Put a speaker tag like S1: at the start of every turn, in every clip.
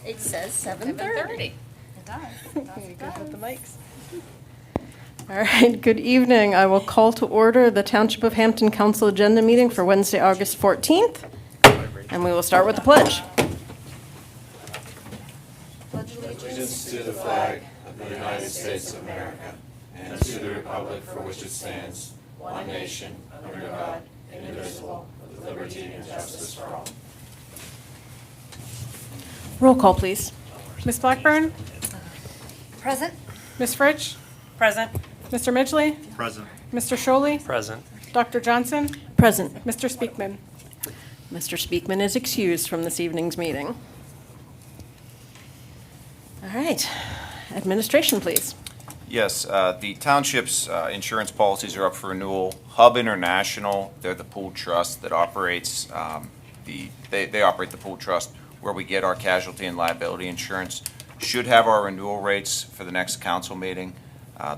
S1: It says 7:30.
S2: It does.
S3: You good with the mics? All right, good evening. I will call to order the Township of Hampton Council agenda meeting for Wednesday, August 14th. And we will start with the pledge.
S4: Allegiance to the flag of the United States of America and to the republic for which it stands, one nation, under God, indivisible, with liberty and justice for all.
S3: Roll call, please.
S5: Ms. Blackburn?
S2: Present?
S5: Ms. Fritsch? Present. Mr. Midgley?
S6: Present.
S5: Mr. Sholey?
S6: Present.
S5: Dr. Johnson?
S3: Present.
S5: Mr. Speakman?
S3: Mr. Speakman is excused from this evening's meeting. All right, administration, please.
S7: Yes, the township's insurance policies are up for renewal. Hub International, they're the pool trust that operates they operate the pool trust where we get our casualty and liability insurance. Should have our renewal rates for the next council meeting.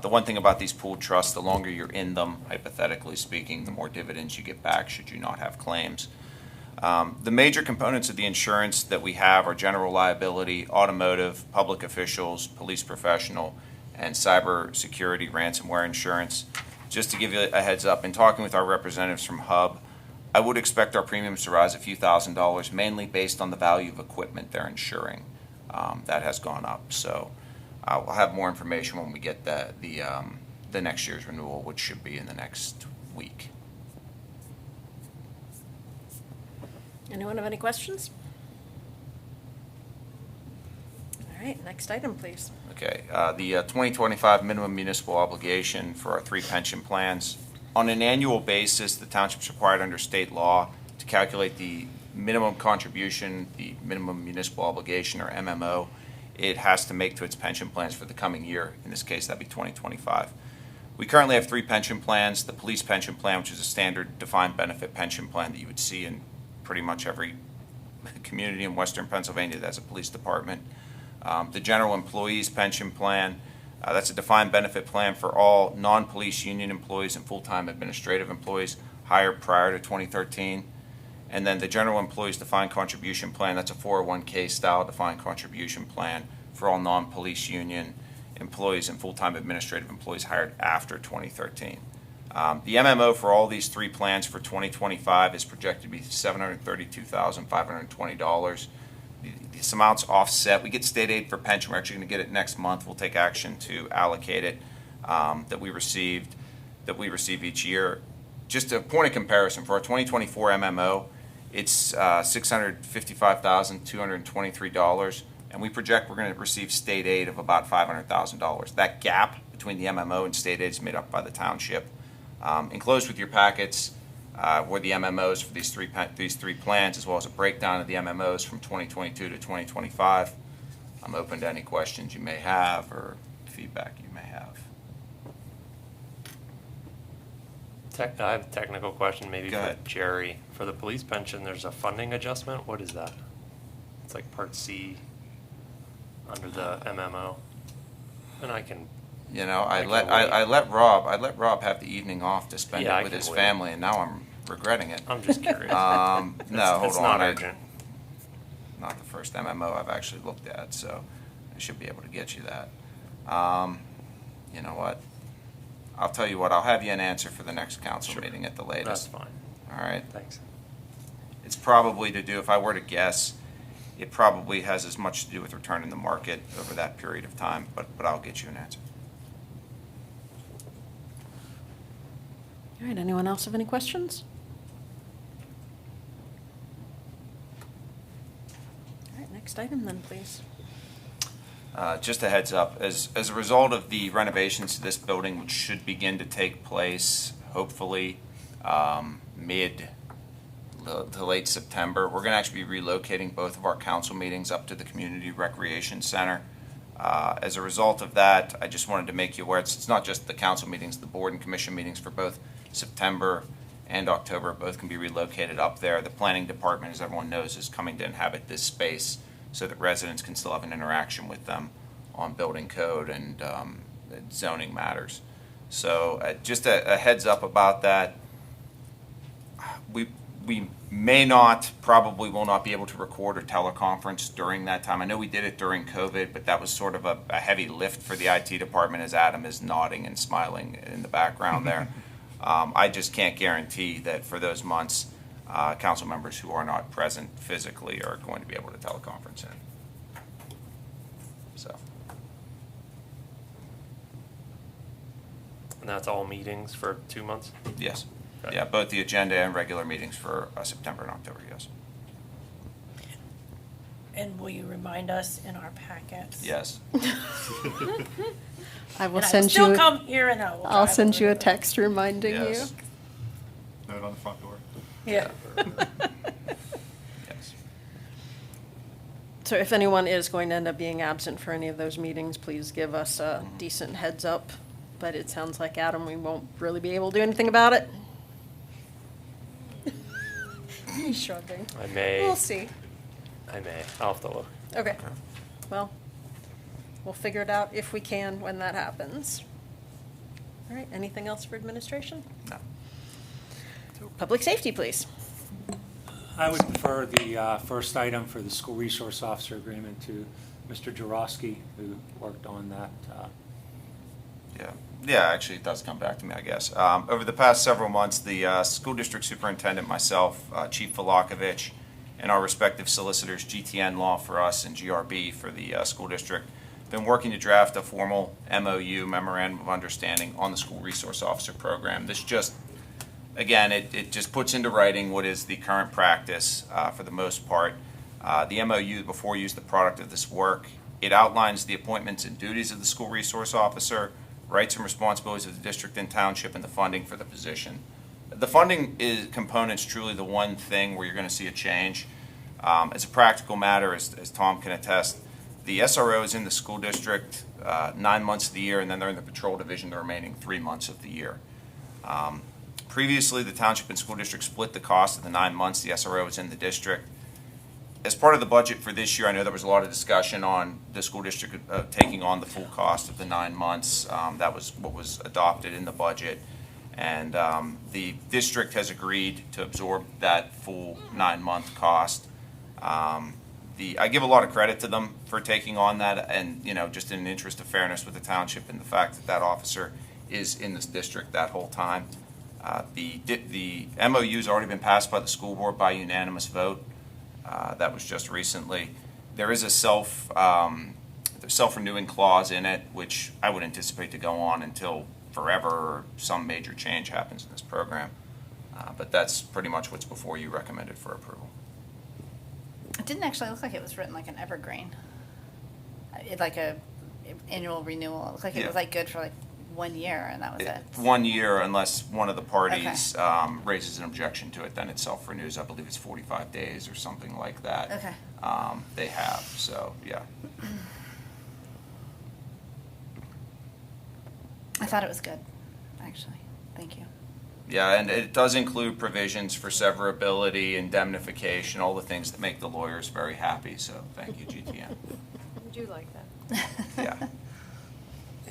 S7: The one thing about these pool trusts, the longer you're in them, hypothetically speaking, the more dividends you get back should you not have claims. The major components of the insurance that we have are general liability, automotive, public officials, police professional, and cyber security ransomware insurance. Just to give you a heads up, in talking with our representatives from Hub, I would expect our premiums to rise a few $1,000s, mainly based on the value of equipment they're insuring. That has gone up. So we'll have more information when we get the next year's renewal, which should be in the next week.
S3: Anyone have any questions? All right, next item, please.
S7: Okay, the 2025 minimum municipal obligation for our 3 pension plans. On an annual basis, the township's required under state law to calculate the minimum contribution, the minimum municipal obligation, or MMO, it has to make to its pension plans for the coming year. In this case, that'd be 2025. We currently have 3 pension plans. The police pension plan, which is a standard defined benefit pension plan that you would see in pretty much every community in Western Pennsylvania that has a police department. The general employees pension plan, that's a defined benefit plan for all non-police union employees and full-time administrative employees hired prior to 2013. And then the general employees defined contribution plan, that's a 401k style defined contribution plan for all non-police union employees and full-time administrative employees hired after 2013. The MMO for all these 3 plans for 2025 is projected to be $732,520. These amounts offset. We get state aid for pension. We're actually going to get it next month. We'll take action to allocate it that we receive each year. Just a point of comparison, for our 2024 MMO, it's $655,223, and we project we're going to receive state aid of about $500,000. That gap between the MMO and state aid is made up by the township. Enclosed with your packets were the MMOs for these three plans, as well as a breakdown of the MMOs from 2022 to 2025. I'm open to any questions you may have or feedback you may have.
S6: I have a technical question maybe
S7: Go
S6: for
S7: ahead.
S6: Jerry. For the police pension, there's a funding adjustment. What is that? It's like Part C under the MMO. And I can...
S7: You know, I
S6: can
S7: let Rob have the evening off to spend
S6: Yeah, I
S7: it with
S6: can
S7: his
S6: wait.
S7: family, and now I'm regretting it.
S6: I'm just curious.
S7: No, hold
S6: it's
S7: on.
S6: not urgent.
S7: Not the first MMO I've actually looked at, so I should be able to get you that. You know what? I'll tell you what, I'll have you an answer for the next council
S6: Sure.
S7: meeting at the
S6: That's
S7: latest.
S6: fine.
S7: All right?
S6: Thanks.
S7: It's probably to do, if I were to guess, it probably has as much to do with return in the market over that period of time, but I'll get you an answer.
S3: All right, anyone else have any questions? All right, next item then, please.
S7: Just a heads up, as a result of the renovations to this building, which should begin to take place hopefully mid to late September, we're going to actually be relocating both of our council meetings up to the Community Recreation Center. As a result of that, I just wanted to make you aware, it's not just the council meetings, the board and commission meetings for both September and October both can be relocated up there. The planning department, as everyone knows, is coming to inhabit this space so that residents can still have an interaction with them on building code and zoning matters. So just a heads up about that. We may not, probably will not be able to record or teleconference during that time. I know we did it during COVID, but that was sort of a heavy lift for the IT department, as Adam is nodding and smiling in the background there. I just can't guarantee that for those months, council members who are not present physically are going to be able to teleconference in. So,
S6: And that's all meetings for 2 months?
S7: yes.
S6: Okay.
S7: Yeah, both the agenda and regular meetings for September and October, yes.
S1: And will you remind us in our packets?
S7: Yes.
S3: I will
S1: And I will
S3: send you.
S1: still come here and I will.
S3: I'll
S1: drive
S3: send
S1: over
S3: you a
S1: to-
S3: text reminding you.
S7: Yes.
S4: Note on the front door.
S1: Yeah.
S7: Yes.
S3: So if anyone is going to end up being absent for any of those meetings, please give us a decent heads up. But it sounds like, Adam, we won't really be able to do anything about it. He's shrugging.
S6: I may.
S3: We'll see.
S6: I'll have to look.
S3: Okay. Well, we'll figure it out if we can when that happens. All right, anything else for administration?
S7: No.
S3: Public safety, please.
S8: I would prefer the first item for the school resource officer agreement to Mr. Jarosky, who worked on that.
S7: Yeah, actually, it does come back to me, I guess. Over the past several months, the school district superintendent, myself, Chief Valakovich, and our respective solicitors, GTN Law for us and GRB for the school district, been working to draft a formal MOU, Memorandum of Understanding, on the school resource officer program. This just, again, it just puts into writing what is the current practice for the most part. The MOU, before you use the product of this work, it outlines the appointments and duties of the school resource officer, rights and responsibilities of the district and township, and the funding for the position. The funding component's truly the one thing where you're going to see a change. As a practical matter, as Tom can attest, the SRO is in the school district 9 months of the year, and then they're in the patrol division the remaining 3 months of the year. Previously, the township and school district split the cost of the 9 months the SRO is in the district. As part of the budget for this year, I know there was a lot of discussion on the school district taking on the full cost of the 9 months. That was what was adopted in the budget. And the district has agreed to absorb that full 9-month cost. I give a lot of credit to them for taking on that, and just in the interest of fairness with the township and the fact that that officer is in this district that whole time. The MOU's already been passed by the school board by unanimous vote. That was just recently. There is a self-renewing clause in it, which I would anticipate to go on until forever or some major change happens in this program. But that's pretty much what's before you, recommended for approval.
S2: It didn't actually look like it was written like an evergreen. Like a annual renewal. It looked like it
S7: Yeah.
S2: was like good for like 1 year and that was it.
S7: 1 year, unless one of the parties raises an objection to it, then it self-renews. I believe it's 45 days or something like that.
S2: Okay.
S7: They have, so, yeah.
S2: I thought it was good, actually. Thank you.
S7: Yeah, and it does include provisions for severability, indemnification, all the things that make the lawyers very happy, so thank you, GTN.
S5: I do like that.
S7: Yeah.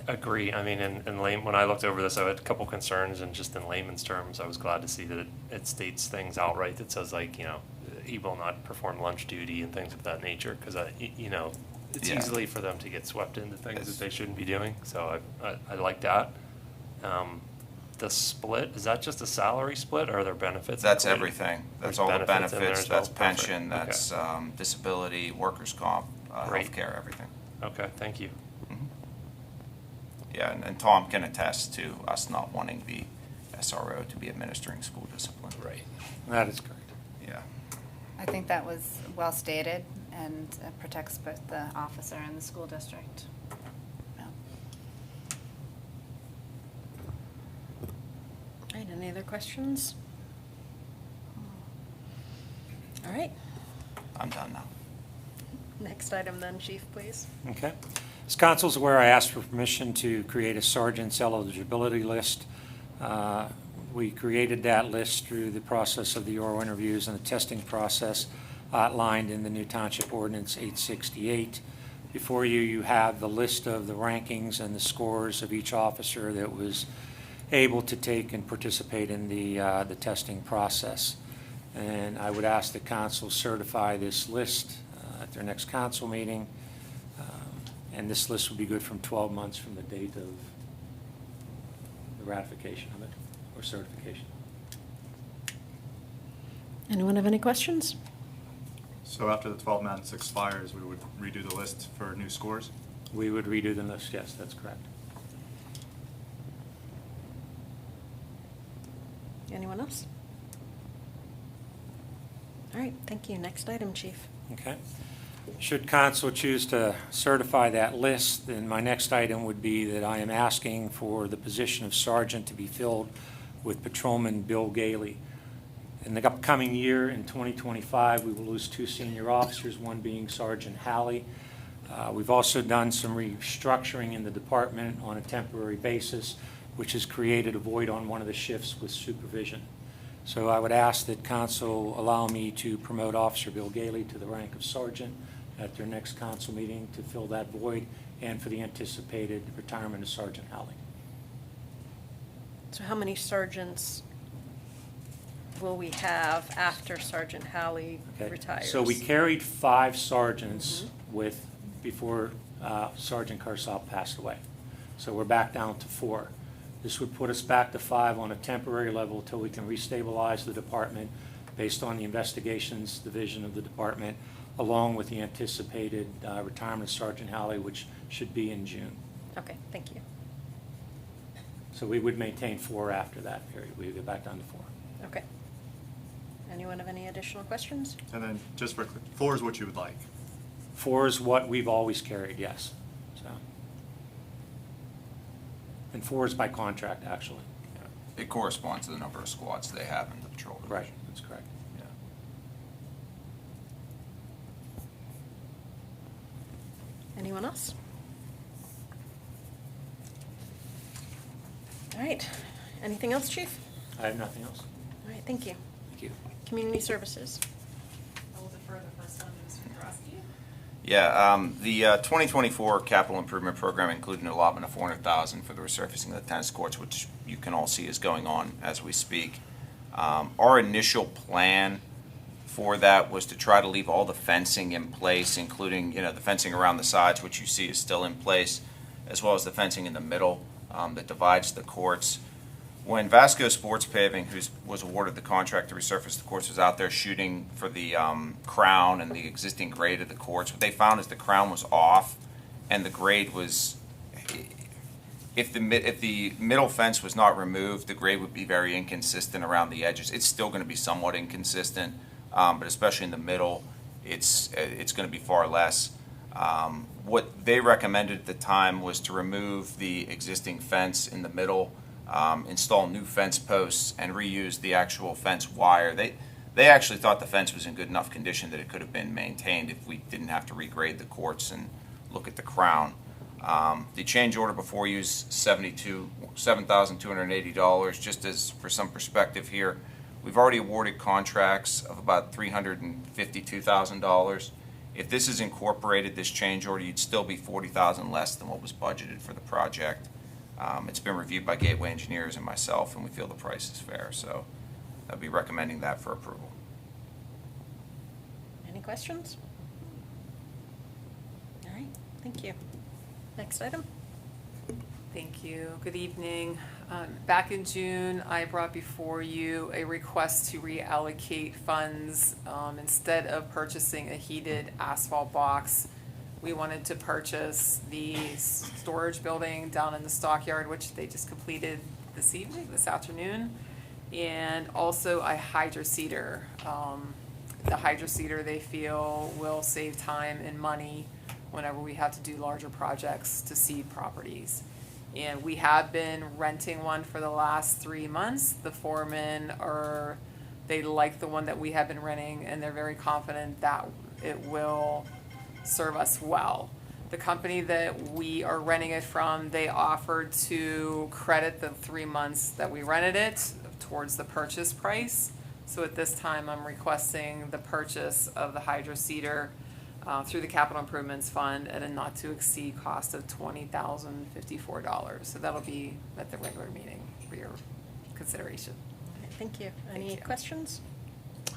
S6: Agree. I mean, in when I looked over this, I had a couple concerns, and just in layman's terms, I was glad to see that it states things outright that says, like, he will not perform lunch duty and things of that nature, because it's
S7: Yeah.
S6: easily for them to get swept into things that they shouldn't be doing. So I like that. The split, is that just a salary split, or are there benefits?
S7: That's
S6: included?
S7: everything. That's
S6: There's
S7: all the
S6: in there
S7: benefits,
S6: as well?
S7: that's pension,
S6: Perfect.
S7: that's
S6: Okay.
S7: disability, workers' comp,
S6: Great.
S7: healthcare, everything.
S6: Okay, thank you.
S7: Yeah, and Tom can attest to us not wanting the SRO to be administering school discipline.
S6: Right.
S8: That is correct.
S7: Yeah.
S2: I think that was well stated and protects both the officer and the school district. Yeah.
S3: All right, any other questions? All right,
S7: I'm done now.
S3: next item then, Chief, please.
S8: Okay. As council's aware, I asked for permission to create a sergeant's eligibility list. We created that list through the process of the oral interviews and the testing process outlined in the new Township Ordinance 868. Before you, you have the list of the rankings and the scores of each officer that was able to take and participate in the testing process. And I would ask the council certify this list at their next council meeting. And this list would be good from 12 months from the date of the ratification of it or certification.
S3: Anyone have any questions?
S9: So after the 12 months expires, we would redo the list for new scores?
S8: We would redo the list, yes, that's correct.
S3: Anyone else? All right, thank you. Next item, Chief.
S8: Okay. Should council choose to certify that list, then my next item would be that I am asking for the position of sergeant to be filled with Patrolman Bill Gailey. In the upcoming year, in 2025, we will lose 2 senior officers, one being Sergeant Halley. We've also done some restructuring in the department on a temporary basis, which has created a void on one of the shifts with supervision. So I would ask that council allow me to promote Officer Bill Gailey to the rank of sergeant at their next council meeting to fill that void and for the anticipated retirement of Sergeant Halley.
S3: So how many sergeants will we have after Sergeant Halley
S8: Okay.
S3: retires?
S8: So we carried 5 sergeants before Sergeant Karsop passed away. So we're back down to 4. This would put us back to 5 on a temporary level until we can restabilize the department based on the investigations division of the department, along with the anticipated retirement of Sergeant Halley, which should be in June.
S3: Okay, thank you.
S8: So we would maintain 4 after that period. We would get back down to 4.
S3: Okay. Anyone have any additional questions?
S9: And then just for 4 is what you would like.
S8: 4 is what we've always carried, yes. So, and 4 is by contract, actually.
S7: It corresponds to the number of squads they have in the patrol division.
S8: Right, that's correct.
S7: Yeah.
S3: Anyone else? All right. Anything else, Chief?
S8: I have nothing else.
S3: All right, thank you.
S8: Thank you.
S3: Community Services.
S1: I will defer the first one to Mr. Grosky.
S7: Yeah, the 2024 capital improvement program included an allotment of $400,000 for the resurfacing of the tennis courts, which you can all see is going on as we speak. Our initial plan for that was to try to leave all the fencing in place, including, the fencing around the sides, which you see is still in place, as well as the fencing in the middle that divides the courts. When Vasco Sports Paving, who was awarded the contract to resurface the courts, was out there shooting for the crown and the existing grade of the courts, what they found is the crown was off and the grade was, if the middle fence was not removed, the grade would be very inconsistent around the edges. It's still going to be somewhat inconsistent, but especially in the middle, it's going to be far less. What they recommended at the time was to remove the existing fence in the middle, install new fence posts, and reuse the actual fence wire. They actually thought the fence was in good enough condition that it could have been maintained if we didn't have to regrade the courts and look at the crown. The change order before you is $7,280. Just as for some perspective here, we've already awarded contracts of about $352,000. If this is incorporated, this change order, you'd still be $40,000 less than what was budgeted for the project. It's been reviewed by Gateway Engineers and myself, and we feel the price is fair. So I'd be recommending that for approval.
S3: Any questions? All right, thank you. Next item.
S10: Thank you. Good evening. Back in June, I brought before you a request to reallocate funds. Instead of purchasing a heated asphalt box, we wanted to purchase the storage building down in the stockyard, which they just completed this afternoon, and also a hydro seeder. The hydro seeder, they feel, will save time and money whenever we have to do larger projects to seed properties. And we have been renting one for the last 3 months. The foremen they like the one that we have been renting, and they're very confident that it will serve us well. The company that we are renting it from, they offered to credit the 3 months that we rented it towards the purchase price. So at this time, I'm requesting the purchase of the hydro seeder through the Capital Improvements Fund at a not-to-exceed cost of $20,054. So that'll be at the regular meeting for your consideration.
S3: Thank you. Any
S10: Thank you.
S3: questions?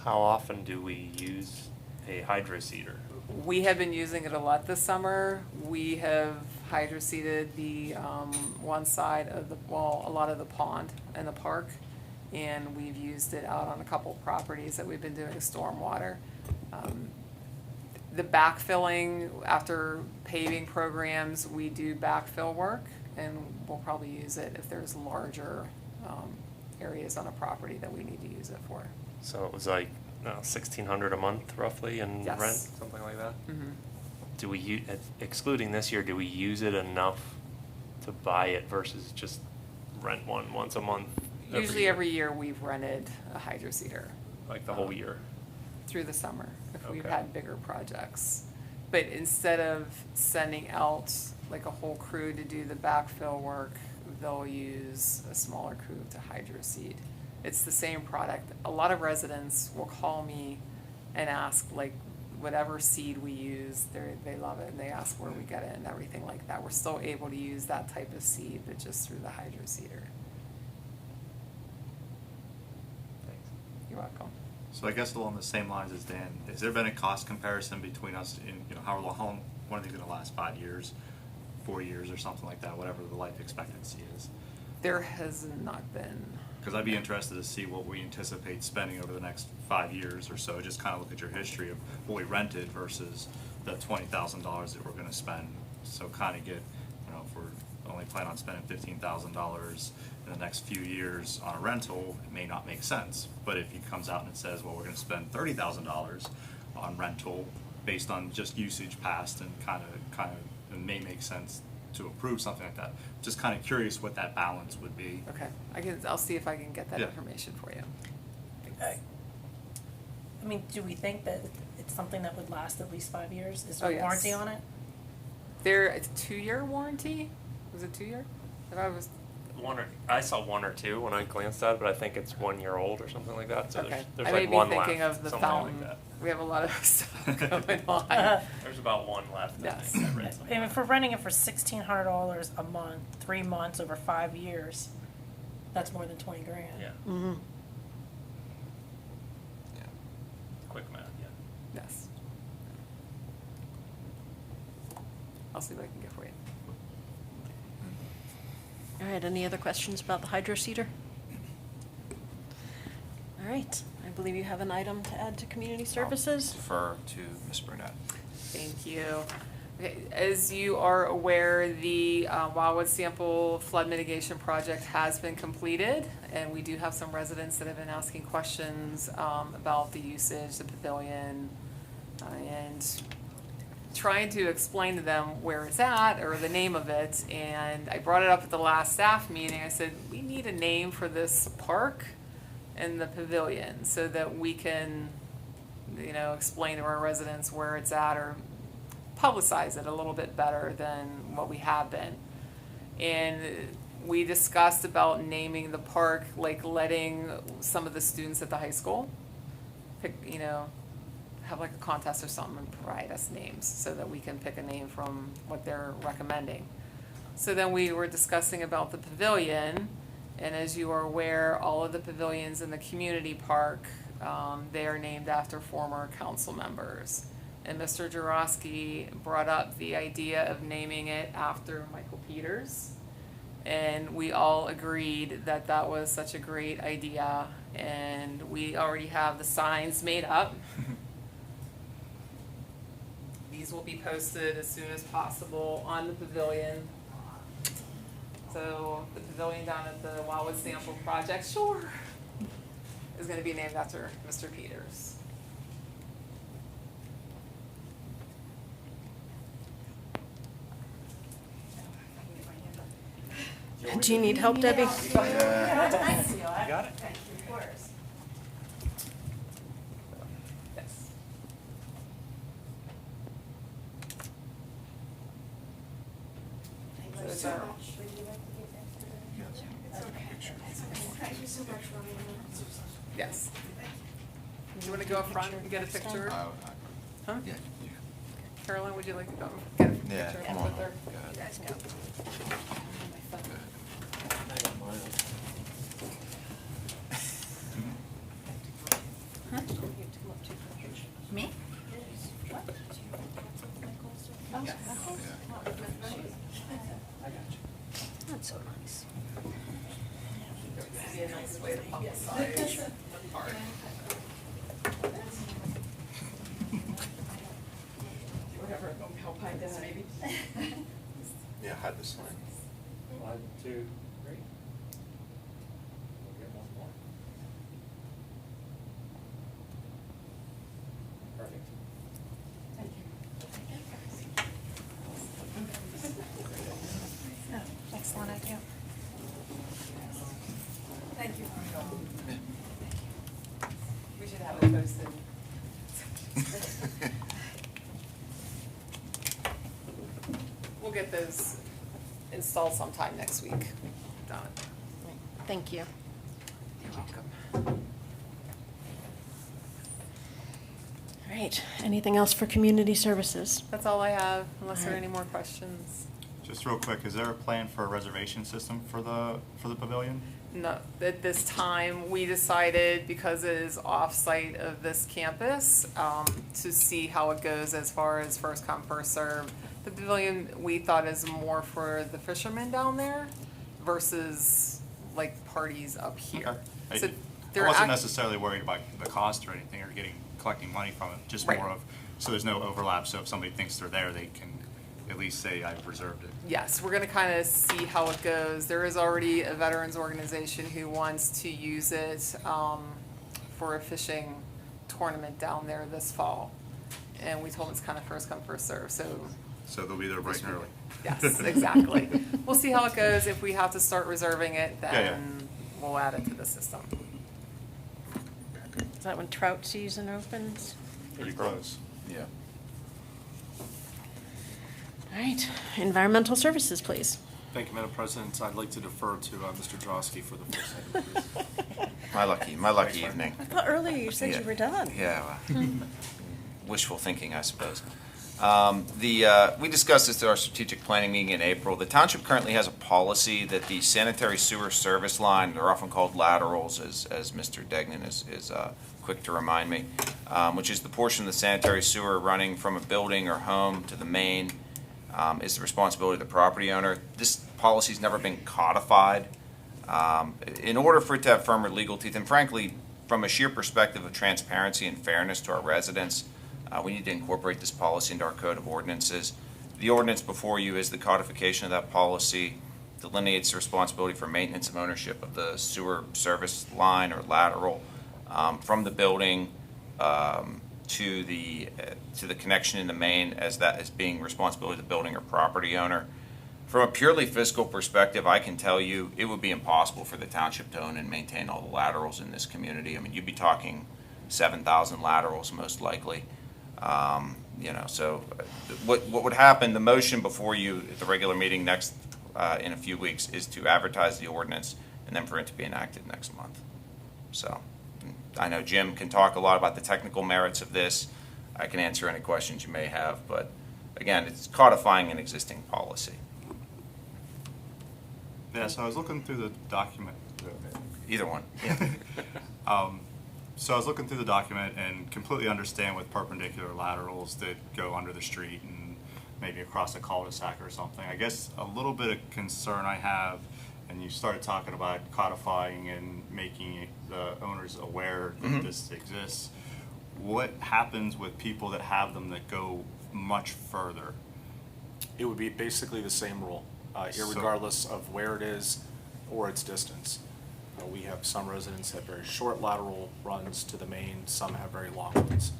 S6: How often do we use a hydro seeder?
S10: We have been using it a lot this summer. We have hydroseeded the one side of the, well, a lot of the pond and the park. And we've used it out on a couple properties that we've been doing stormwater. The backfilling, after paving programs, we do backfill work, and we'll probably use it if there's larger areas on a property that we need to use it for.
S6: So it was like, $1,600 a month roughly in
S10: Yes.
S6: rent, something like that?
S10: Mhm.
S6: Do we, excluding this year, do we use it enough to buy it versus just rent one once a month?
S10: Usually every year we've rented a hydroseeder.
S6: Like the whole year?
S10: Through the summer, if we've
S6: Okay.
S10: had bigger projects. But instead of sending out like a whole crew to do the backfill work, they'll use a smaller crew to hydroseed. It's the same product. A lot of residents will call me and ask, like, whatever seed we use, they love it, and they ask where we get it and everything like that. We're still able to use that type of seed, but just through the hydroseeder.
S6: Thanks.
S10: You're welcome.
S9: So I guess along the same lines as Dan, has there been a cost comparison between us in, how long, one of these gonna last, 5 years, 4 years or something like that, whatever the life expectancy is?
S10: There has not been.
S9: Because I'd be interested to see what we anticipate spending over the next 5 years or so, just kind of look at your history of what we rented versus the $20,000 that we're gonna spend. So kind of get, if we're only plan on spending $15,000 in the next few years on a rental, it may not make sense. But if he comes out and it says, well, we're gonna spend $30,000 on rental based on just usage past, and kind of, it may make sense to approve something like that. Just kind of curious what that balance would be.
S10: Okay, I'll see if I can get that
S9: Yeah.
S10: information for you.
S11: I mean, do we think that it's something that would last at least 5 years? Is
S10: Oh,
S11: there a
S10: yes.
S11: warranty on it?
S10: It's a 2-year warranty? Was it 2 year? If I was,
S6: I saw 1 or 2 when I glanced at it, but I think it's 1 year old or something like that. So
S10: okay.
S6: there's
S10: I
S6: like
S10: may be
S6: one
S10: thinking
S6: left,
S10: of the
S6: something
S10: fountain.
S6: like that.
S10: We have a lot of stuff going on.
S6: There's about 1 left. I
S10: Yes.
S6: think, I read something.
S11: And if we're renting it for $1,600 a month, 3 months over 5 years, that's more than 20 grand.
S6: Yeah.
S3: Mhm.
S6: Quick math, yeah.
S10: Yes. I'll see what I can get for you.
S3: All right, any other questions about the hydro seeder? All right, I believe you have an item to add to community services.
S7: Defer to Ms. Burnett.
S10: Thank you. Okay, as you are aware, the Wildwood Sample Flood Mitigation Project has been completed, and we do have some residents that have been asking questions about the usage, the pavilion, and trying to explain to them where it's at or the name of it. And I brought it up at the last staff meeting. I said, we need a name for this park and the pavilion so that we can, explain to our residents where it's at, or publicize it a little bit better than what we have been. And we discussed about naming the park, like letting some of the students at the high school pick, have like a contest or something and provide us names so that we can pick a name from what they're recommending. So then we were discussing about the pavilion, and as you are aware, all of the pavilions in the community park, they are named after former council members. And Mr. Jurowski brought up the idea of naming it after Michael Peters. And we all agreed that that was such a great idea, and we already have the signs made up. These will be posted as soon as possible on the pavilion. So the pavilion down at the Wildwood Sample Project, sure, is gonna be named after Mr. Peters.
S3: Do you need help, Debbie?
S6: You got it?
S11: Of course.
S10: Yes. So it's our- Yes. Do you wanna go up front and get a picture? Huh?
S7: Yeah.
S10: Carolyn, would you like to go get a
S7: Yeah,
S10: picture
S7: come
S10: with
S7: on.
S10: her?
S7: Go ahead.
S10: You guys go.
S2: Me? What? Oh, that's so nice.
S10: Be a nice way to publicize the park. Whatever, help find this maybe.
S4: Yeah, hide the sign.
S6: 1, 2, 3. We'll get one more. Perfect.
S11: Excellent idea.
S10: Thank you. We should have it posted. We'll get those installed sometime next week. Done.
S3: Thank you.
S10: You're welcome.
S3: All right, anything else for community services?
S10: That's all I have, unless there are
S3: Alright.
S10: any more questions.
S9: Just real quick, is there a plan for a reservation system for the pavilion?
S10: No, at this time, we decided, because it is off-site of this campus, to see how it goes as far as first come, first serve. The pavilion, we thought, is more for the fishermen down there versus like parties up here.
S9: Okay.
S10: So
S9: I
S10: they're
S9: wasn't
S10: act-
S9: necessarily worried about the cost or anything, or collecting money from it, just
S10: Right.
S9: more of, so there's no overlap, so if somebody thinks they're there, they can at least say, I've reserved it.
S10: Yes, we're gonna kind of see how it goes. There is already a veterans organization who wants to use it for a fishing tournament down there this fall. And we told them it's kind of first come, first serve, so
S9: So they'll be there bright and early.
S10: yes, exactly. We'll see how it goes. If we have to start reserving it,
S9: Yeah.
S10: then we'll add it to the system.
S3: Is that when trout season opens?
S9: Pretty close.
S7: Yeah.
S3: All right, environmental services, please.
S12: Thank you, Madam President. I'd like to defer to Mr. Drosky for the first item, please.
S7: My lucky evening.
S3: I thought earlier you said
S7: Yeah.
S3: you were done.
S7: Yeah, well, wishful thinking, I suppose. We discussed this at our strategic planning meeting in April. The township currently has a policy that the sanitary sewer service line, they're often called laterals, as Mr. Degnan is quick to remind me, which is the portion of the sanitary sewer running from a building or home to the main, is the responsibility of the property owner. This policy's never been codified. In order for it to have firmer legal teeth, and frankly, from a sheer perspective of transparency and fairness to our residents, we need to incorporate this policy into our code of ordinances. The ordinance before you is the codification of that policy, delineates the responsibility for maintenance and ownership of the sewer service line or lateral from the building to the connection in the main, as that as being responsibility of the building or property owner. From a purely fiscal perspective, I can tell you it would be impossible for the township to own and maintain all the laterals in this community. I mean, you'd be talking 7,000 laterals most likely. So what would happen, the motion before you at the regular meeting next, in a few weeks, is to advertise the ordinance and then for it to be enacted next month. So I know Jim can talk a lot about the technical merits of this. I can answer any questions you may have, but again, it's codifying an existing policy.
S9: Yeah, so I was looking through the document.
S7: Either one.
S9: So I was looking through the document and completely understand with perpendicular laterals that go under the street and maybe across a cul-de-sac or something. I guess a little bit of concern I have, and you started talking about codifying and making the owners aware that this exists. What happens with people that have them that go much further?
S12: It would be basically the same rule, irregardless of where it is or its distance. We have some residents that have very short lateral runs to the main, some have very long ones.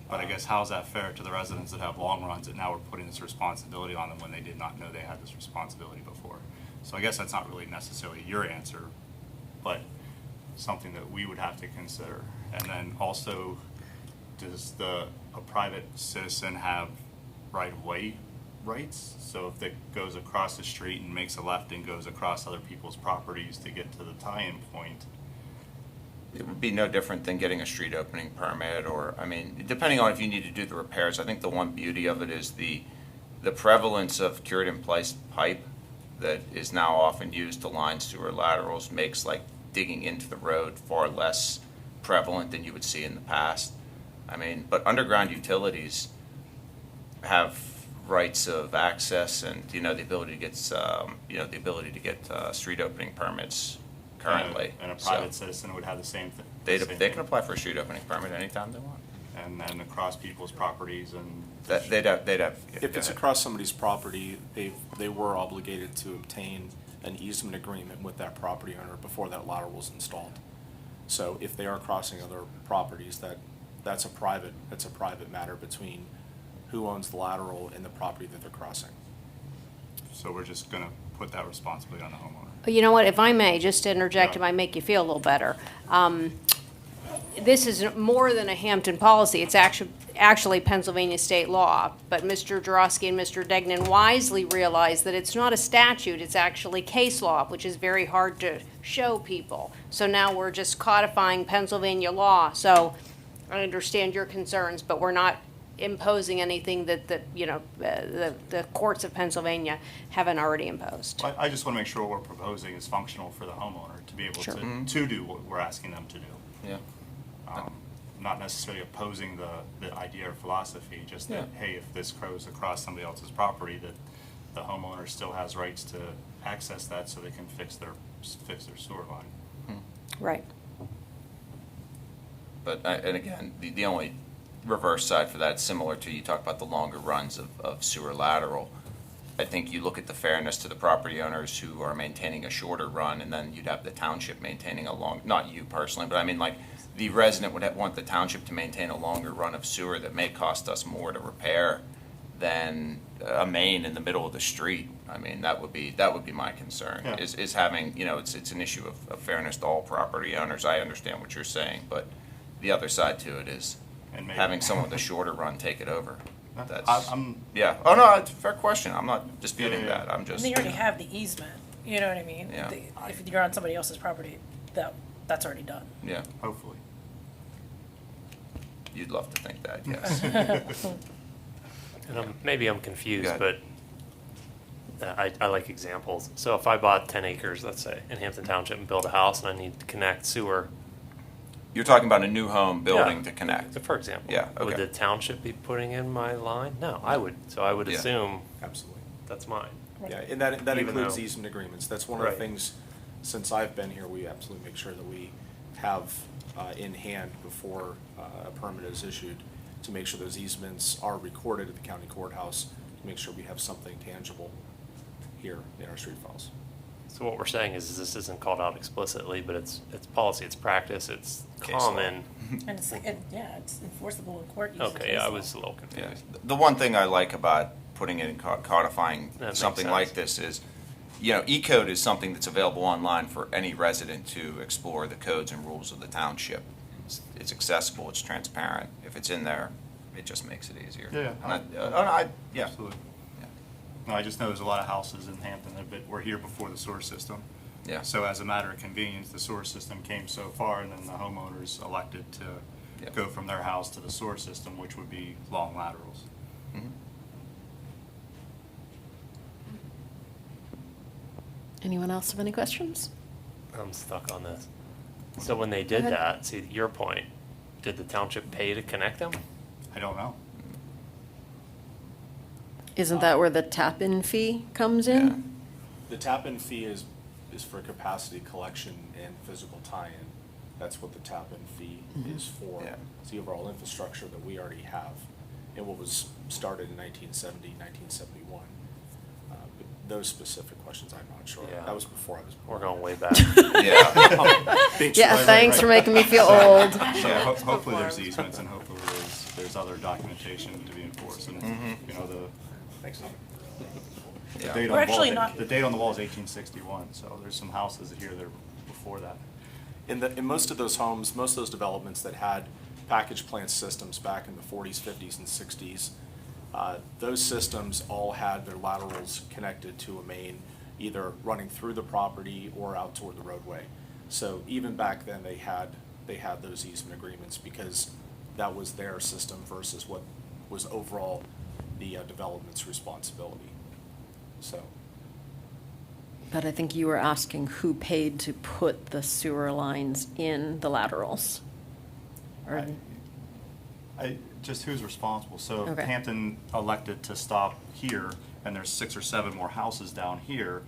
S9: But I guess how's that fair to the residents that have long runs that now we're putting this responsibility on them when they did not know they had this responsibility before? So I guess that's not really necessarily your answer, but something that we would have to consider. And then also, does a private citizen have right-of-way rights? So if it goes across the street and makes a left and goes across other people's properties to get to the tie-in point,
S7: It would be no different than getting a street opening permit, or, I mean, depending on if you need to do the repairs. I think the one beauty of it is the prevalence of cured-in-place pipe that is now often used to line sewer laterals makes like digging into the road far less prevalent than you would see in the past. I mean, but underground utilities have rights of access and, the ability to get, the ability to get street opening permits currently.
S9: And a
S7: So
S9: private citizen would have the same thing.
S7: They can apply for a street opening permit anytime they want.
S9: And then across people's properties and.
S7: They'd have.
S12: If
S7: go
S12: it's
S7: ahead.
S12: across somebody's property, they were obligated to obtain an easement agreement with that property owner before that lateral was installed. So if they are crossing other properties, that's a private matter between who owns the lateral and the property that they're crossing.
S9: So we're just gonna put that responsibility on the homeowner.
S5: You know what, if I may, just to interject,
S9: Yeah.
S5: it might make you feel a little better. This is more than a Hampton policy, it's actually Pennsylvania state law. But Mr. Jarosky and Mr. Degnan wisely realized that it's not a statute, it's actually case law, which is very hard to show people. So now we're just codifying Pennsylvania law. So I understand your concerns, but we're not imposing anything that the courts of Pennsylvania haven't already imposed.
S9: I just wanna make sure what we're proposing is functional for the homeowner to be able
S5: Sure.
S9: to do what we're asking them to do.
S7: Yeah.
S9: Not necessarily opposing the idea or philosophy, just that, hey, if this goes across somebody else's property, that the homeowner still has rights to access that so they can fix their sewer line.
S5: Right.
S7: But, and again, the only reverse side for that, similar to you talk about the longer runs of sewer lateral, I think you look at the fairness to the property owners who are maintaining a shorter run, and then you'd have the township maintaining a long, not you personally, but I mean, like, the resident would want the township to maintain a longer run of sewer that may cost us more to repair than a main in the middle of the street. I mean, that would be my concern,
S9: Yeah.
S7: is having, it's an issue of fairness to all property owners. I understand what you're saying, but the other side to it is
S9: And maybe-
S7: having someone with a shorter run take it over. That's,
S9: I'm-
S7: yeah. Oh, no, it's a fair question. I'm not disputing
S9: Yeah.
S7: that. I'm
S11: And
S7: just.
S11: they already have the easement, you know what I mean?
S7: Yeah.
S11: If you're on somebody else's property, that's already done.
S7: Yeah,
S9: Hopefully.
S7: you'd love to think that, yes.
S6: And maybe I'm
S7: Go
S6: confused,
S7: ahead.
S6: but I like examples. So if I bought 10 acres, let's say, in Hampton Township and build a house and I need to connect sewer,
S7: You're talking about a new home building
S6: Yeah.
S7: to connect.
S6: for example,
S7: Yeah,
S6: would
S7: okay.
S6: the township be putting in my line? No, I would. So I would
S7: Yeah.
S6: assume
S12: Absolutely.
S6: that's mine.
S12: Yeah, and that
S6: Even
S12: includes
S6: though-
S12: easement agreements. That's one of the
S6: Right.
S12: things, since I've been here, we absolutely make sure that we have in hand before a permit is issued, to make sure those easements are recorded at the county courthouse, to make sure we have something tangible here in our street files.
S6: So what we're saying is this isn't called out explicitly, but it's policy, it's practice, it's
S7: Case law.
S6: common.
S11: And it's enforceable in court using
S6: Okay,
S11: case
S6: I
S11: law.
S6: was a little
S7: Yeah.
S6: confused.
S7: The one thing I like about putting it in codifying
S6: That makes
S7: something
S6: sense.
S7: like this is, E-code is something that's available online for any resident to explore the codes and rules of the township. It's accessible, it's transparent. If it's in there, it just makes it easier.
S9: Yeah.
S7: Yeah.
S9: Absolutely. No, I just know there's a lot of houses in Hampton that were here before the sewer system.
S7: Yeah.
S9: So as a matter of convenience, the sewer system came so far, and then the homeowners elected to
S7: Yep.
S9: go from their house to the sewer system, which would be long laterals.
S7: Mhm.
S3: Anyone else have any questions?
S6: I'm stuck on this. So when they did
S3: Go ahead.
S6: that, see, your point, did the township pay to connect them?
S9: I don't know.
S3: Isn't that where the tap-in fee comes in?
S12: The tap-in fee is for capacity collection and physical tie-in. That's what the tap-in fee is for.
S7: Yeah.
S12: It's the overall infrastructure that we already have, and what was started in 1970, 1971. But those specific questions, I'm not sure.
S6: Yeah.
S12: That was before I was
S6: We're
S12: born.
S6: going way back.
S7: Yeah.
S3: Yeah,
S9: Right,
S3: thanks
S9: right.
S3: for making me feel old.
S9: So
S7: Yeah.
S9: hopefully there's easements, and hopefully there's other documentation to be enforced, and,
S12: Thanks.
S9: the
S7: Yeah.
S9: date
S11: We're
S9: on the wall,
S11: actually not-
S9: the date on the wall is 1861, so there's some houses here that are before that.
S12: In most of those homes, most of those developments that had package plant systems back in the 40s, 50s, and 60s, those systems all had their laterals connected to a main, either running through the property or out toward the roadway. So even back then, they had those easement agreements because that was their system versus what was overall the development's responsibility. So.
S3: But I think you were asking who paid to put the sewer lines in the laterals. Or-
S9: Just who's responsible? So if
S3: Okay.
S9: Hampton elected to stop here, and there's 6 or 7 more houses down here,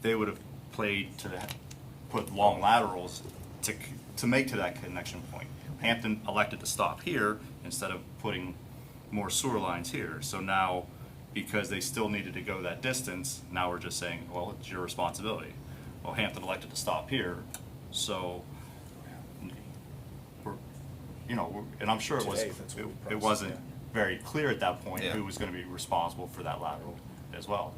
S9: they would have put long laterals to make to that connection point. Hampton elected to stop here instead of putting more sewer lines here. So now, because they still needed to go that distance, now we're just saying, well, it's your responsibility. Well, Hampton elected to stop here, so and I'm sure
S12: Today, that's what we
S9: it
S12: processed,
S9: wasn't
S12: yeah.
S9: very clear at that point
S7: Yeah.
S9: who was going to be responsible for that lateral as well.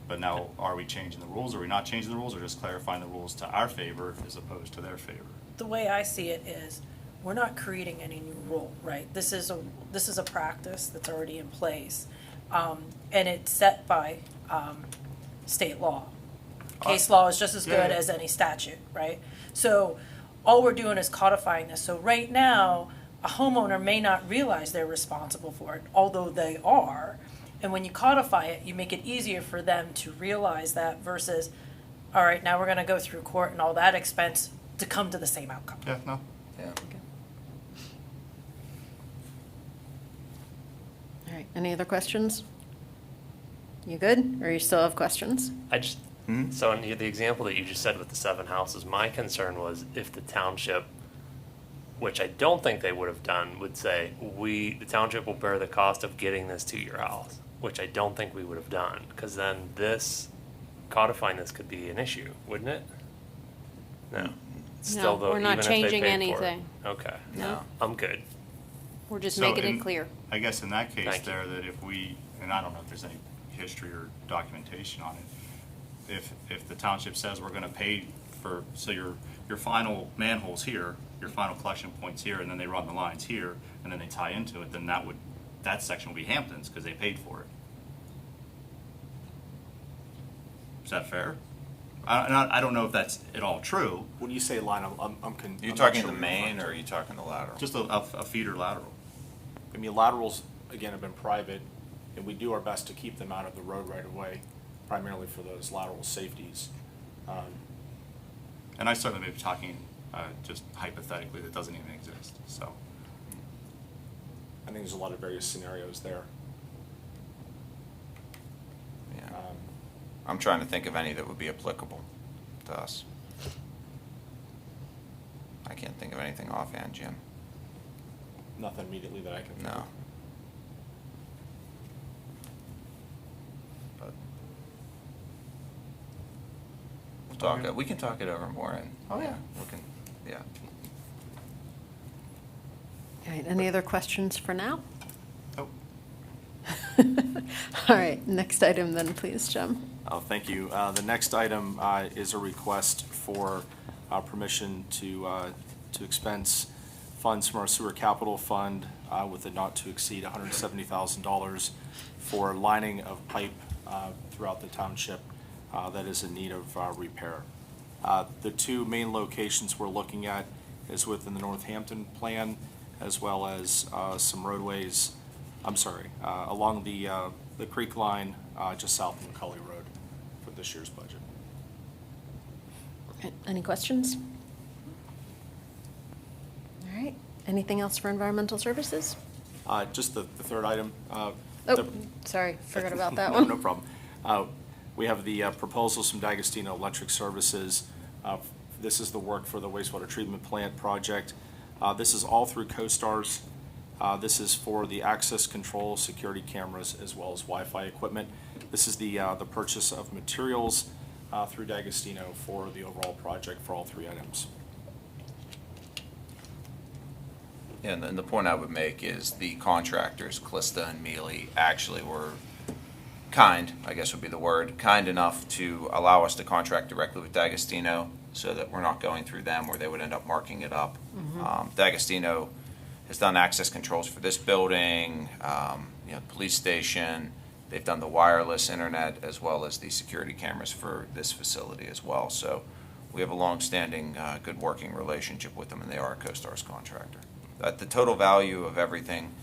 S9: But now, are we changing the rules? Are we not changing the rules, or just clarifying the rules to our favor as opposed to their favor?
S11: The way I see it is, we're not creating any new rule, right? This is a practice that's already in place, and it's set by state law. Case law is just as good
S9: Yeah.
S11: as any statute, right? So all we're doing is codifying this. So right now, a homeowner may not realize they're responsible for it, although they are. And when you codify it, you make it easier for them to realize that versus, all right, now we're gonna go through court and all that expense to come to the same outcome.
S9: Yeah, no.
S7: Yeah.
S3: All right, any other questions? You good, or you still have questions?
S6: I just,
S7: Mhm.
S6: so in the example that you just said with the 7 houses, my concern was if the township, which I don't think they would have done, would say, the township will bear the cost of getting this to your house, which I don't think we would have done, because then codifying this could be an issue, wouldn't it? No. It's
S5: No,
S6: still the-
S5: we're not
S6: even if they
S5: changing
S6: paid for it.
S5: anything.
S6: Okay.
S7: No.
S6: I'm good.
S5: We're just
S9: So
S5: making it
S9: in-
S5: clear.
S9: I guess in that case
S6: Thank you.
S9: there, that if we, and I don't know if there's any history or documentation on it, if the township says we're gonna pay for, so your final manhole's here, your final collection point's here, and then they run the lines here, and then they tie into it, then that section would be Hampton's, because they paid for it. Is that fair? I don't know if that's at all true,
S12: When you say line, I'm
S7: You
S12: not
S7: talking
S12: sure
S7: the
S12: what you're
S7: main,
S12: referring
S7: or
S12: to.
S7: are you talking the lateral?
S9: just a feeder lateral.
S12: I mean, laterals, again, have been private, and we do our best to keep them out of the road right away, primarily for those lateral safeties.
S9: And I certainly may be talking just hypothetically, that doesn't even exist, so.
S12: I think there's a lot of various scenarios there.
S7: Yeah. I'm trying to think of any that would be applicable to us. I can't think of anything offhand, Jim.
S12: Nothing immediately that I can think of.
S7: No. But we can talk it over more, and
S9: Oh, yeah.
S7: we can, yeah.
S3: All right, any other questions for now?
S9: Oh,
S3: All right, next item then, please, Jim.
S12: Oh, thank you. The next item is a request for permission to expense funds from our sewer capital fund with a not to exceed $170,000 for lining of pipe throughout the township that is in need of repair. The 2 main locations we're looking at is within the Northampton plan, as well as some roadways, along the creek line just south of McCully Road for this year's budget.
S3: Any questions? All right, anything else for environmental services?
S12: Just the third item.
S3: Oh,
S12: the-
S3: sorry, forgot about that
S12: No,
S3: one.
S12: no problem. We have the proposals from D'Agostino Electric Services. This is the work for the wastewater treatment plant project. This is all through CoStars. This is for the access control, security cameras, as well as Wi-Fi equipment. This is the purchase of materials through D'Agostino for the overall project for all 3 items.
S7: And the point I would make is the contractors, Calista and Mealy, actually were kind, I guess would be the word, kind enough to allow us to contract directly with D'Agostino so that we're not going through them where they would end up marking it up. D'Agostino has done access controls for this building, police station. They've done the wireless internet as well as the security cameras for this facility as well. So we have a long-standing, good working relationship with them, and they are a CoStar's contractor. The total value of everything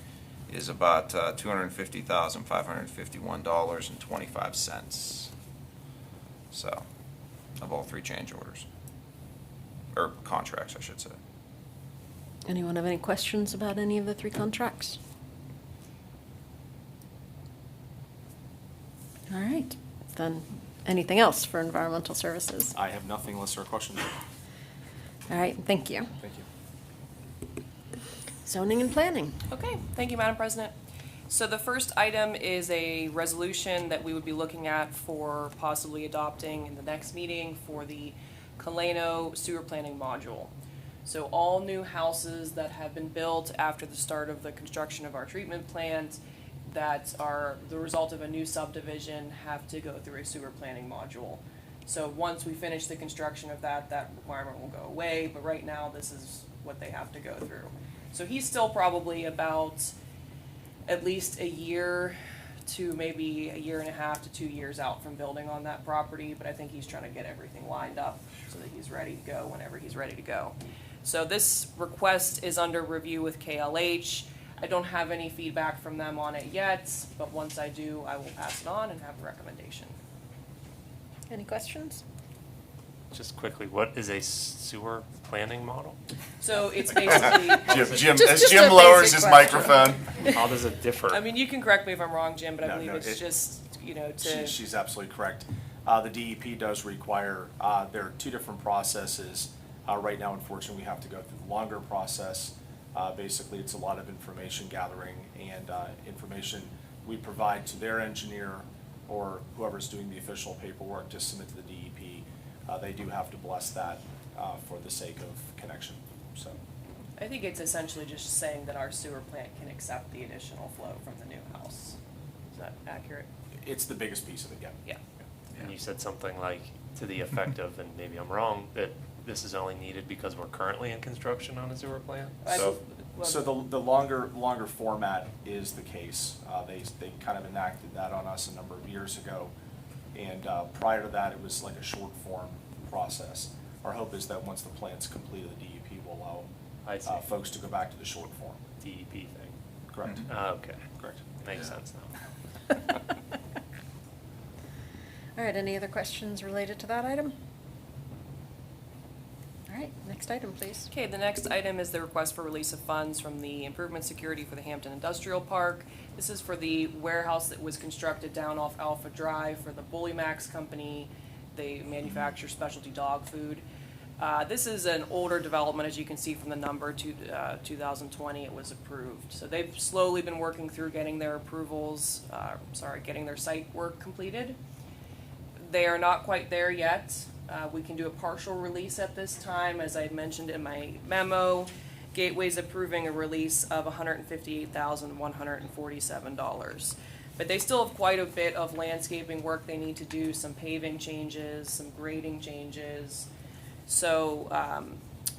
S7: is about $250,551.25. So, of all 3 change orders, or contracts, I should say.
S3: Anyone have any questions about any of the 3 contracts? All right, then, anything else for environmental services?
S12: I have nothing unless there are questions.
S3: All right, thank you.
S12: Thank you.
S3: Zoning and planning.
S13: Okay, thank you, Madam President. So the first item is a resolution that we would be looking at for possibly adopting in the next meeting for the Kaleno sewer planning module. So all new houses that have been built after the start of the construction of our treatment plant that are the result of a new subdivision have to go through a sewer planning module. So once we finish the construction of that, that requirement will go away, but right now this is what they have to go through. So he's still probably about at least a year to maybe a year and a half to 2 years out from building on that property, but I think he's trying to get everything lined up so that he's ready to go whenever he's ready to go. So this request is under review with KLH. I don't have any feedback from them on it yet, but once I do, I will pass it on and have a recommendation.
S3: Any questions?
S6: Just quickly, what is a sewer planning model?
S13: So it's basically.
S7: Jim,
S13: Just-
S7: as
S13: just
S7: Jim
S13: a
S7: lowers
S13: basic
S7: his
S13: question.
S7: microphone.
S6: How does it differ?
S13: I mean, you can correct me if I'm wrong, Jim, but I
S12: No,
S13: believe
S12: no,
S13: it's just, to.
S12: She's absolutely correct. The DEP does require, there are 2 different processes. Right now, unfortunately, we have to go through the longer process. Basically, it's a lot of information gathering and information we provide to their engineer or whoever's doing the official paperwork to submit to the DEP. They do have to bless that for the sake of connection, so.
S13: I think it's essentially just saying that our sewer plant can accept the additional flow from the new house. Is that accurate?
S12: It's the biggest piece of it, yeah.
S13: Yeah.
S6: And you said something like, to the effect of, and maybe I'm wrong, that this is only needed because we're currently in construction on a sewer plant?
S12: So the longer format is the case. They kind of enacted that on us a number of years ago. And prior to that, it was like a short form process. Our hope is that once the plant's completed, the DEP will allow
S6: I see.
S12: folks to go back to the short form.
S6: DEP thing.
S12: Correct.
S6: Okay.
S12: Correct.
S6: Makes sense now.
S3: All right, any other questions related to that item? All right, next item, please.
S13: Okay, the next item is the request for release of funds from the improvement security for the Hampton Industrial Park. This is for the warehouse that was constructed down off Alpha Drive for the Bully Max Company. They manufacture specialty dog food. This is an older development, as you can see from the number, 2020 it was approved. So they've slowly been working through getting their approvals, getting their site work completed. They are not quite there yet. We can do a partial release at this time. As I mentioned in my memo, Gateway's approving a release of $158,147. But they still have quite a bit of landscaping work they need to do, some paving changes, some grading changes. So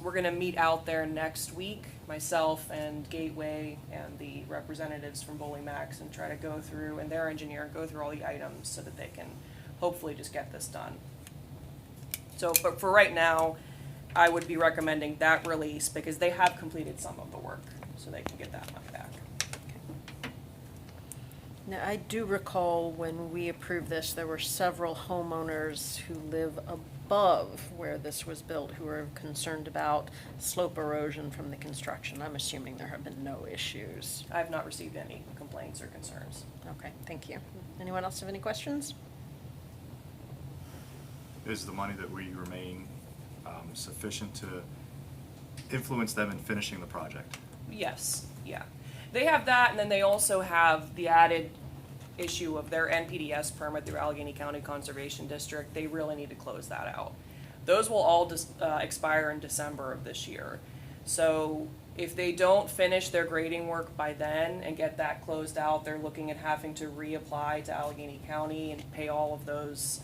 S13: we're gonna meet out there next week, myself and Gateway and the representatives from Bully Max, and try to go through, and their engineer, go through all the items so that they can hopefully just get this done. So, but for right now, I would be recommending that release because they have completed some of the work, so they can get that money back.
S3: Now, I do recall when we approved this, there were several homeowners who live above where this was built who were concerned about slope erosion from the construction. I'm assuming there have been no issues.
S13: I have not received any complaints or concerns.
S3: Okay, thank you. Anyone else have any questions?
S9: Is the money that we remain sufficient to influence them in finishing the project?
S13: Yes, yeah. They have that, and then they also have the added issue of their NPDS permit through Allegheny County Conservation District. They really need to close that out. Those will all expire in December of this year. So if they don't finish their grading work by then and get that closed out, they're looking at having to reapply to Allegheny County and pay all of those,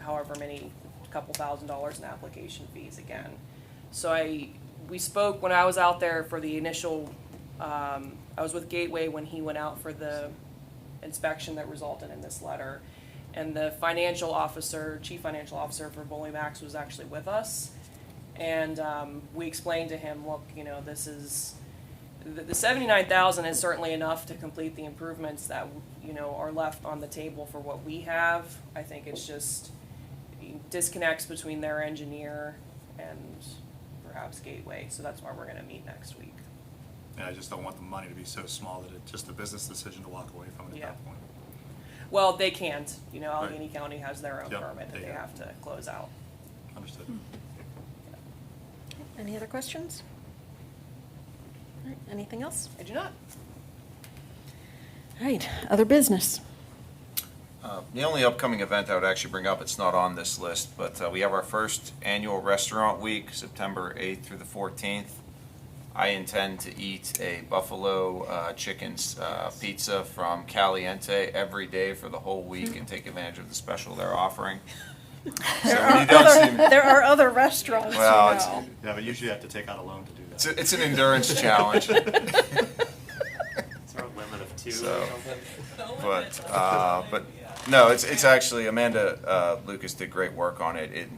S13: however many, couple $1,000s in application fees again. So we spoke when I was out there for the initial, I was with Gateway when he went out for the inspection that resulted in this letter. And the financial officer, chief financial officer for Bully Max was actually with us. And we explained to him, look, this is, the $79,000 is certainly enough to complete the improvements that, are left on the table for what we have. I think it's just disconnects between their engineer and perhaps Gateway, so that's why we're gonna meet next week.
S9: And I just don't want the money to be so small that it's just a business decision to walk away from it at
S13: Yeah.
S9: that point.
S13: Well, they can't, you know,
S9: Right.
S13: Allegheny County has their own
S9: Yep,
S13: permit that
S9: they
S13: they
S9: have.
S13: have to close out.
S9: Understood.
S3: Any other questions? All right, anything else?
S13: I do not.
S3: All right, other business.
S7: The only upcoming event I would actually bring up, it's not on this list, but we have our first annual restaurant week, September 8th through the 14th. I intend to eat a buffalo chicken pizza from Caliente every day for the whole week and take advantage of the special they're offering. So when you don't see me-
S3: There are other restaurants, you
S7: Well, it's,
S3: know.
S9: Yeah, but usually you have to take out a loan to do that.
S7: it's an endurance challenge.
S6: Is there a limit of 2
S7: So-
S6: or something?
S7: But no, it's actually, Amanda Lucas did great work on it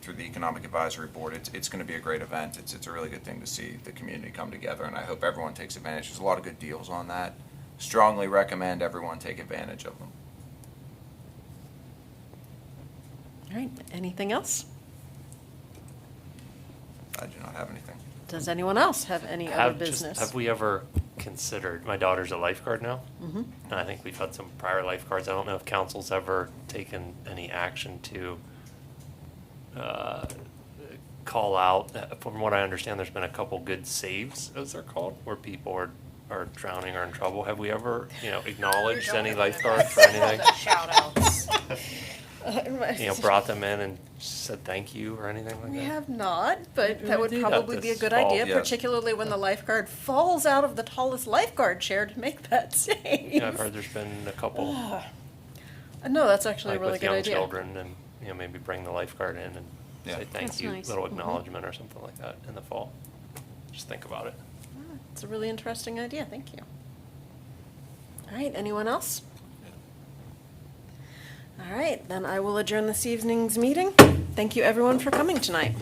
S7: through the Economic Advisory Board. It's going to be a great event. It's a really good thing to see the community come together, and I hope everyone takes advantage. There's a lot of good deals on that. Strongly recommend everyone take advantage of them.
S3: All right, anything else?
S7: I do not have anything.
S3: Does anyone else have any other business?
S6: Have we ever considered, my daughter's a lifeguard now,
S3: Mhm.
S6: and I think we've had some prior lifeguards. I don't know if council's ever taken any action to call out. From what I understand, there's been a couple good saves, as they're called, where people are drowning or in trouble. Have we ever, acknowledged any lifeguard for anything?
S5: Shout outs.
S6: Brought them in and said thank you or anything like
S3: We
S6: that?
S3: have not, but that would
S6: do that
S3: probably be a
S6: this
S3: good
S6: fall,
S3: idea,
S7: yes.
S3: particularly when the lifeguard falls out of the tallest lifeguard chair to make that save.
S6: Yeah, I've heard there's been a couple,
S3: No, that's actually a
S6: like
S3: really
S6: with
S3: good
S6: young
S3: idea.
S6: children, and, maybe bring the lifeguard in and
S7: Yeah.
S6: say thank
S3: That's
S6: you,
S3: nice.
S6: little
S3: Mhm.
S6: acknowledgement or something like that in the fall. Just think about it.
S3: It's a really interesting idea, thank you. All right, anyone else? All right, then I will adjourn this evening's meeting. Thank you, everyone, for coming tonight.